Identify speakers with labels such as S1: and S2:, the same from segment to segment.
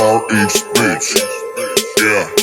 S1: for each bitch. Yeah.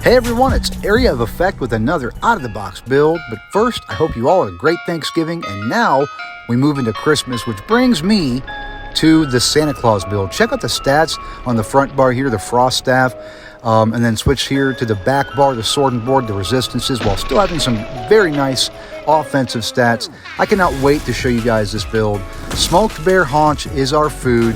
S2: Hey everyone, it's Area of Effect with another out-of-the-box build. But first, I hope you all had a great Thanksgiving, and now we move into Christmas, which brings me to the Santa Claus build. Check out the stats on the front bar here, the frost staff, and then switch here to the back bar, the sword and board, the resistances, while still having some very nice offensive stats. I cannot wait to show you guys this build. Smoked bear haunch is our food.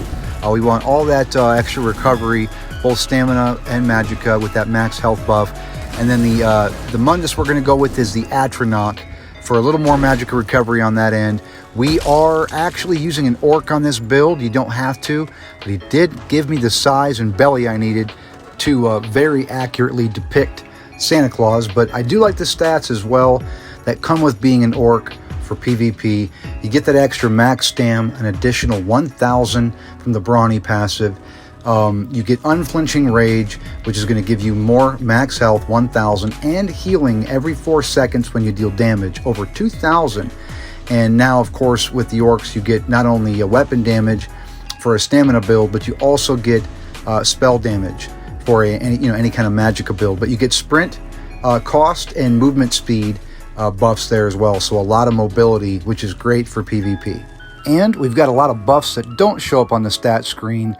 S2: We want all that extra recovery, both stamina and magicka with that max health buff. And then the Mundus we're going to go with is the Atronach for a little more magicka recovery on that end. We are actually using an orc on this build. You don't have to, but he did give me the size and belly I needed to very accurately depict Santa Claus. But I do like the stats as well that come with being an orc for PvP. You get that extra max stam, an additional 1,000 from the Brawny passive. You get unflinching rage, which is going to give you more max health, 1,000, and healing every 4 seconds when you deal damage, over 2,000. And now, of course, with the orcs, you get not only a weapon damage for a stamina build, but you also get spell damage for any kind of magicka build. But you get sprint, cost, and movement speed buffs there as well. So a lot of mobility, which is great for PvP. And we've got a lot of buffs that don't show up on the stat screen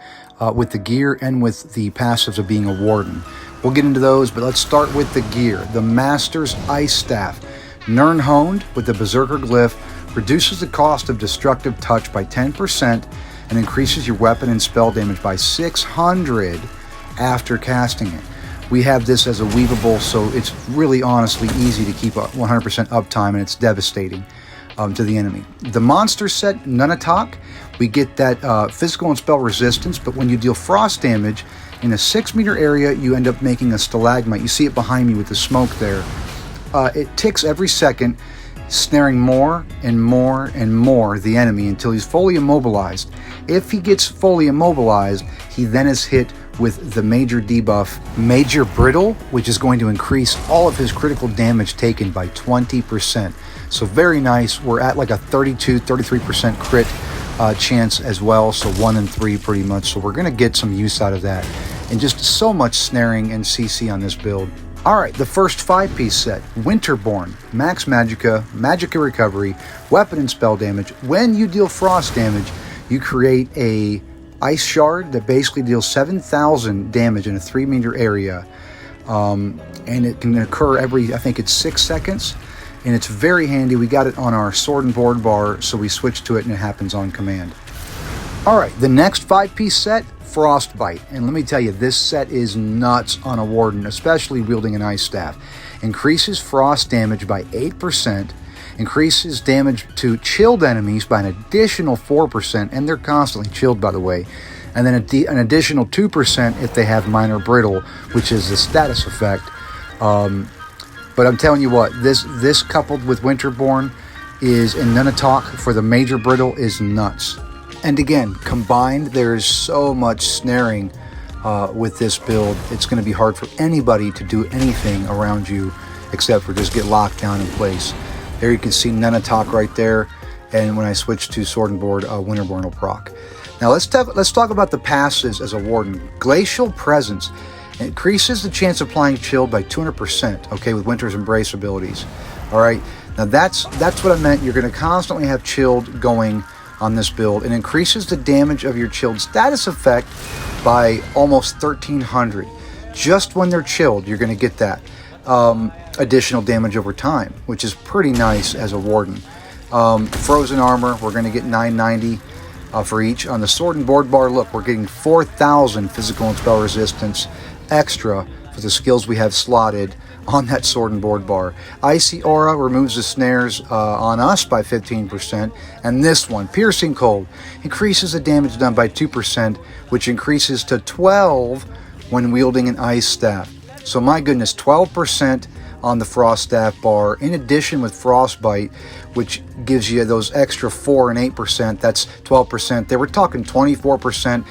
S2: with the gear and with the passives of being a Warden. We'll get into those, but let's start with the gear. The Master's Ice Staff. Nirn-honed with the Berserker Glyph reduces the cost of destructive touch by 10% and increases your weapon and spell damage by 600 after casting it. We have this as a weavable, so it's really honestly easy to keep 100% uptime, and it's devastating to the enemy. The monster set Nunatak, we get that physical and spell resistance, but when you deal frost damage in a 6-meter area, you end up making a stalagmite. You see it behind me with the smoke there. It ticks every second, snaring more and more and more the enemy until he's fully immobilized. If he gets fully immobilized, he then is hit with the major debuff, Major Brittle, which is going to increase all of his critical damage taken by 20%. So very nice. We're at like a 33% crit chance as well. So 1 in 3 pretty much. So we're going to get some use out of that. And just so much snaring and CC on this build. All right, the first 5-piece set, Winterborn, max magicka, magicka recovery, weapon and spell damage. When you deal frost damage, you create a ice shard that basically deals 7,000 damage in a 3-meter area. And it can occur every, I think it's 6 seconds. And it's very handy. We got it on our sword and board bar, so we switch to it and it happens on command. All right, the next 5-piece set, Frostbite. And let me tell you, this set is nuts on a Warden, especially wielding an ice staff. Increases frost damage by 8%, increases damage to chilled enemies by an additional 4%, and they're constantly chilled, by the way. And then an additional 2% if they have minor brittle, which is the status effect. But I'm telling you what, this coupled with Winterborn is, in Nunatak for the major brittle, is nuts. And again, combined, there is so much snaring with this build. It's going to be hard for anybody to do anything around you except for just get locked down in place. There you can see Nunatak right there, and when I switch to sword and board, Winterborn will proc. Now let's talk about the passives as a Warden. Glacial Presence increases the chance of applying chill by 200%, okay, with Winter's Embrace abilities. All right, now that's what I meant. You're going to constantly have chilled going on this build. It increases the damage of your chilled status effect by almost 1,300. Just when they're chilled, you're going to get that additional damage over time, which is pretty nice as a Warden. Frozen Armor, we're going to get 990 for each. On the sword and board bar, look, we're getting 4,000 physical and spell resistance extra for the skills we have slotted on that sword and board bar. Icy Aura removes the snares on us by 15%, and this one, Piercing Cold, increases the damage done by 2%, which increases to 12 when wielding an ice staff. So my goodness, 12% on the frost staff bar, in addition with Frostbite, which gives you those extra 4 and 8%, that's 12%. They were talking 24%.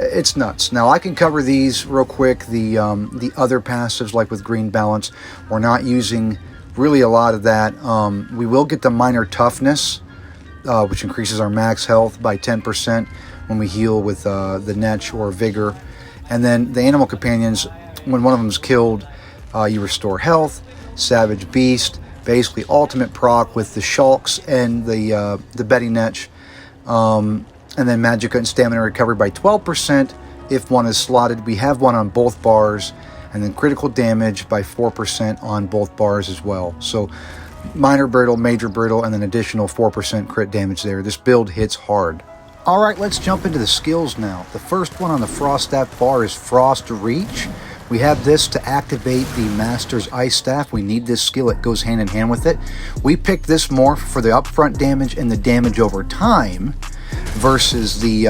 S2: It's nuts. Now I can cover these real quick. The other passives, like with Green Balance, we're not using really a lot of that. We will get the Minor Toughness, which increases our max health by 10% when we heal with the Netch or Vigor. And then the Animal Companions, when one of them is killed, You restore health, Savage Beast, basically ultimate proc with the Shulks and the Betty Netch. And then Magicka and Stamina recovery by 12% if one is slotted. We have one on both bars. And then critical damage by 4% on both bars as well. So minor brittle, major brittle, and then additional 4% crit damage there. This build hits hard. All right, let's jump into the skills now. The first one on the Frost Staff bar is Frost Reach. We have this to activate the Master's Ice Staff. We need this skill. It goes hand in hand with it. We picked this more for the upfront damage and the damage over time versus the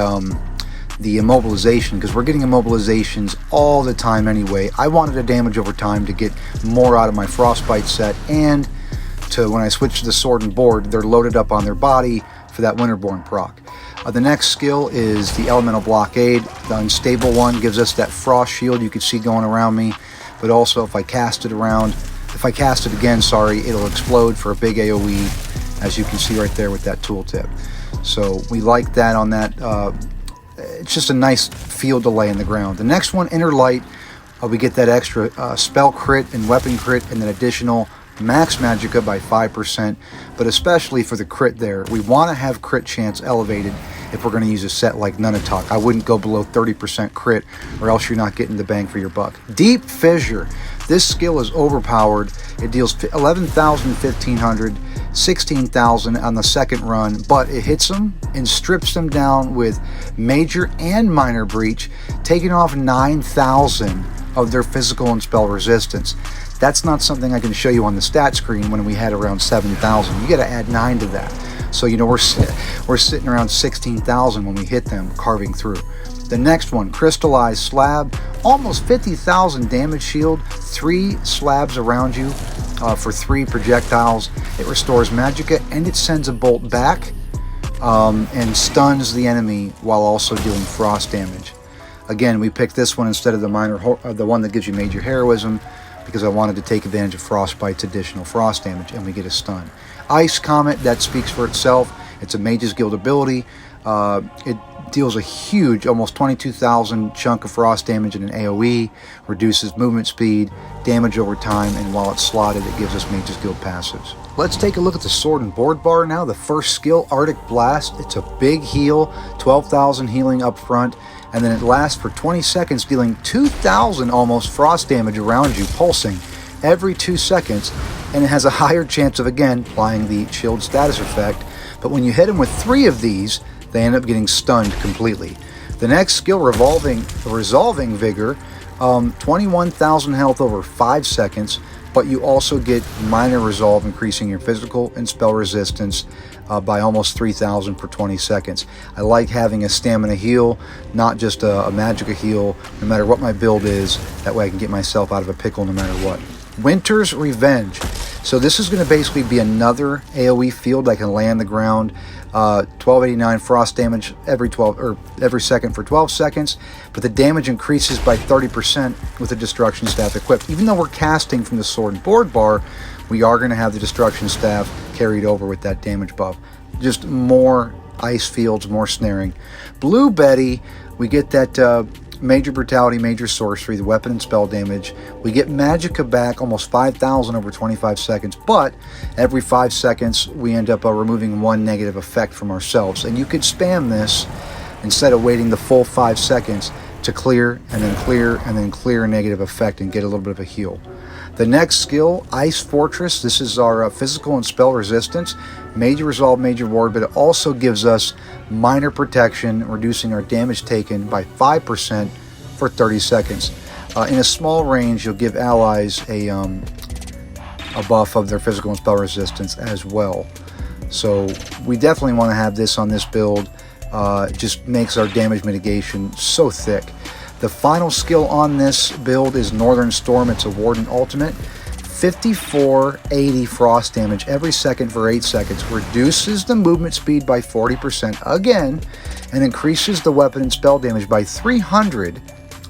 S2: immobilization, because we're getting immobilizations all the time anyway. I wanted a damage over time to get more out of my Frostbite set, and to when I switch to the Sword and Board, they're loaded up on their body for that Winterborn proc. The next skill is the Elemental Blockade. The unstable one gives us that Frost Shield you can see going around me, but also if I cast it again, it'll explode for a big AoE, as you can see right there with that tooltip. So we like that on that. It's just a nice field delay in the ground. The next one, Inner Light, we get that extra spell crit and weapon crit, and then additional max magicka by 5%, but especially for the crit there. We want to have crit chance elevated if we're going to use a set like Nunatak. I wouldn't go below 30% crit, or else you're not getting the bang for your buck. Deep Fissure. This skill is overpowered. It deals 11,000, 1,500, 16,000 on the second run, but it hits them and strips them down with major and minor breach, taking off 9,000 of their physical and spell resistance. That's not something I can show you on the stat screen when we had around 7,000. You got to add 9 to that. So, we're sitting around 16,000 when we hit them, carving through. The next one, Crystallized Slab, almost 50,000 damage shield, 3 slabs around you for 3 projectiles. It restores magicka, and it sends a bolt back and stuns the enemy while also dealing frost damage. Again, we picked this one instead of the one that gives you major heroism, because I wanted to take advantage of Frostbite's additional frost damage, and we get a stun. Ice Comet, that speaks for itself. It's a Mage's Guild ability. It deals a huge, almost 22,000 chunk of frost damage in an AoE, reduces movement speed, damage over time, and while it's slotted, it gives us Mage's Guild passives. Let's take a look at the Sword and Board bar now. The first skill, Arctic Blast. It's a big heal, 12,000 healing up front, and then it lasts for 20 seconds, dealing 2,000 almost frost damage around you, pulsing every 2 seconds, and it has a higher chance of, again, applying the shield status effect. But when you hit them with 3 of these, they end up getting stunned completely. The next skill, Resolving Vigor, 21,000 health over 5 seconds, but you also get minor resolve, increasing your physical and spell resistance by almost 3,000 per 20 seconds. I like having a stamina heal, not just a magicka heal, no matter what my build is. That way I can get myself out of a pickle no matter what. Winter's Revenge. So this is going to basically be another AoE field I can lay on the ground. 1289 frost damage every second for 12 seconds, but the damage increases by 30% with the Destruction Staff equipped. Even though we're casting from the Sword and Board bar, we are going to have the Destruction Staff carried over with that damage buff. Just more ice fields, more snaring. Blue Betty, we get that Major Brutality, Major Sorcery, the weapon and spell damage. We get magicka back, almost 5,000 over 25 seconds, but every 5 seconds we end up removing 1 negative effect from ourselves. And you could spam this instead of waiting the full 5 seconds to clear and then clear and then clear a negative effect and get a little bit of a heal. The next skill, Ice Fortress. This is our physical and spell resistance. Major Resolve, Major Ward, but it also gives us minor protection, reducing our damage taken by 5% for 30 seconds. In a small range, you'll give allies a buff of their physical and spell resistance as well. So we definitely want to have this on this build. It just makes our damage mitigation so thick. The final skill on this build is Northern Storm. It's a Warden ultimate. 5480 frost damage every second for 8 seconds. Reduces the movement speed by 40% again, and increases the weapon and spell damage by 300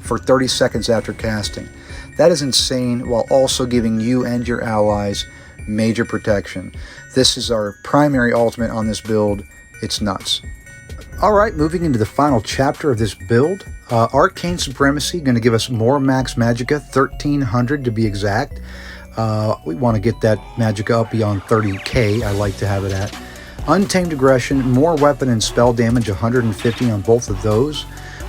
S2: for 30 seconds after casting. That is insane, while also giving you and your allies major protection. This is our primary ultimate on this build. It's nuts. All right, moving into the final chapter of this build. Arcane Supremacy, going to give us more max magicka, 1300 to be exact. We want to get that magicka up beyond 30k. I like to have it at. Untamed Aggression, more weapon and spell damage, 150 on both of those.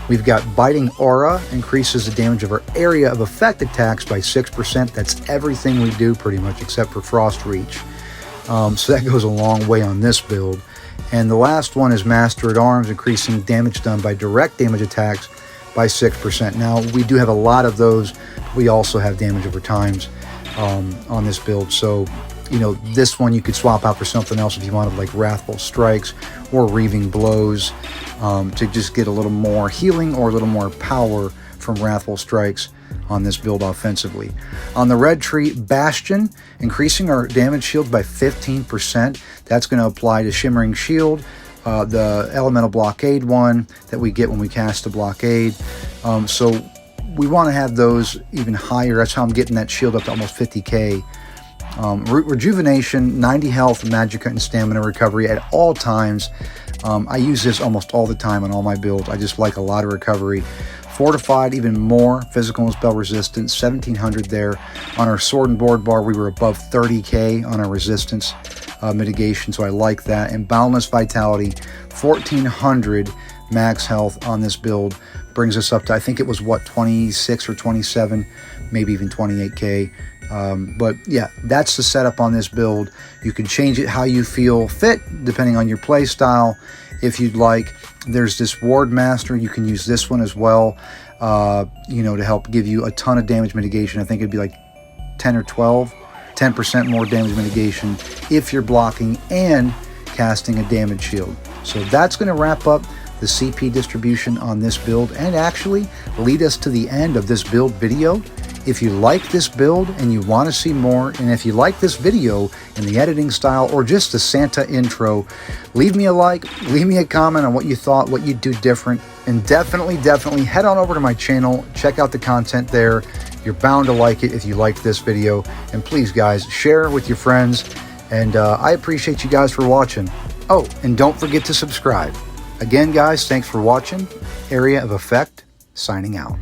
S2: We've got Biting Aura, increases the damage of our area of effect attacks by 6%. That's everything we do pretty much except for Frost Reach. So that goes a long way on this build. And the last one is Master at Arms, increasing damage done by direct damage attacks by 6%. Now, we do have a lot of those. We also have damage over times on this build. So, you know, this one you could swap out for something else if you wanted, like Wrathful Strikes or Reaving Blows, to just get a little more healing or a little more power from Wrathful Strikes on this build offensively. On the red tree, Bastion, increasing our damage shield by 15%. That's going to apply to Shimmering Shield, the Elemental Blockade one that we get when we cast a blockade. So we want to have those even higher. That's how I'm getting that shield up to almost 50k. Rejuvenation, 90 health, magicka, and stamina recovery at all times. I use this almost all the time on all my builds. I just like a lot of recovery. Fortified, even more physical and spell resistance, 1700 there. On our sword and board bar, we were above 30k on our resistance mitigation, so I like that. And Boundless Vitality, 1400 max health on this build, brings us up to, I think it was what, 26 or 27, maybe even 28k. But yeah, that's the setup on this build. You can change it how you feel fit depending on your play style if you'd like. There's this Ward Master. You can use this one as well, you know, to help give you a ton of damage mitigation. I think it'd be like 10 or 10% more damage mitigation if you're blocking and casting a damage shield. So that's going to wrap up the CP distribution on this build and actually lead us to the end of this build video. If you like this build and you want to see more, and if you like this video and the editing style or just the Santa intro, leave me a like, leave me a comment on what you thought, what you'd do different, and definitely head on over to my channel, check out the content there. You're bound to like it if you like this video, and please guys, share with your friends, and I appreciate you guys for watching. Oh, and don't forget to subscribe. Again guys, thanks for watching. Area of Effect, signing out.